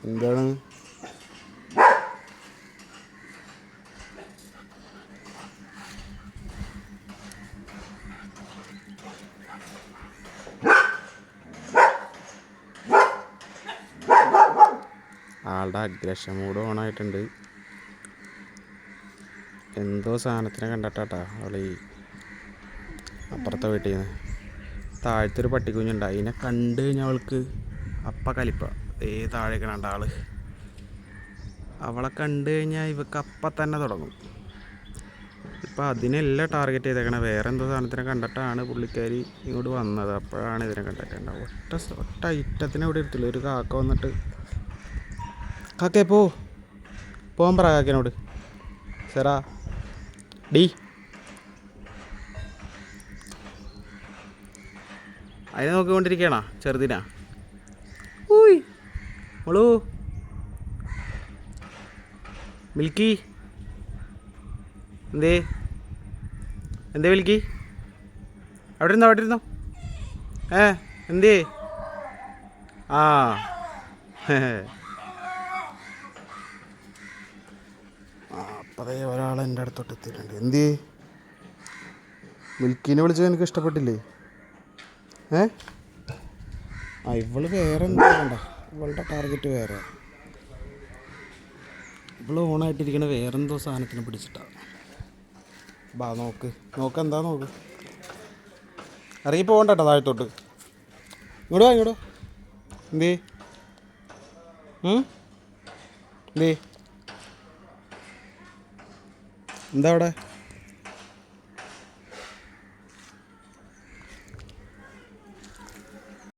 എന്താണ് ആളുടെ aggression mood ഓണായിട്ടുണ്ട്. എന്തോ സാധനത്തിനെ കണ്ടിട്ടാ അവളീ അപ്പുറത്തെ വീട്ടിൽ നിന്ന് താഴത്തൊരു പട്ടിക്കുഞ്ഞുണ്ട്. അതിനെ കണ്ടു കഴിഞ്ഞാൽ അവൾക്ക് കലിപ്പ. താഴേക്ക് കണ്ട ആള് അവളെ കണ്ടു കഴിഞ്ഞാൽ ഇവക്ക് അപ്പം തന്നെ തുടങ്ങും. ഇപ്പം അതിനെല്ലാം ടാർഗറ്റ് ചെയ്തേക്കണേ. വേറെ എന്തോ സാധനത്തിനെ കണ്ടിട്ടാണ് പുള്ളിക്കാരി ഇങ്ങോട്ട് വന്നത്. അപ്പോഴാണ് ഇതിനെ കണ്ടിട്ടുണ്ടാവുക. ഒറ്റ ഐറ്റത്തിനെ ഇവിടെ എടുത്തില്ല. ഒരു കാക്ക വന്നിട്ട് കാക്കേ പോകാൻ പറ കാക്കേനോട്. സെറാ ഡീ അതിനെ നോക്കിക്കൊണ്ടിരിക്കണ ചെറുതിനാ. ഊയ് മോളൂ മിൽക്കി എന്തേ മിൽക്കി അവിടെ ഇരുന്നോ എന്തേ അപ്പതേ ഒരാൾ എൻ്റെ അടുത്തോട്ട് എത്തിയിട്ടുണ്ട്. എന്തേ മിൽക്കിനെ വിളിച്ചത് എനിക്ക് ഇഷ്ടപ്പെട്ടില്ലേ? ഇവള് വേറെ എന്താ വേണ്ട, ഇവളുടെ ടാർഗറ്റ് വേറെ. ഇവള് ഓണായിട്ടിരിക്കണ വേറെന്തോ സാധനത്തിന് പിടിച്ചിട്ടാണ്. നോക്ക് എന്താ നോക്ക്. ഇറങ്ങി പോകണ്ടോ താഴത്തോട്ട്. ഇങ്ങോട്ടോ എന്തേ എന്താ അവിടെ?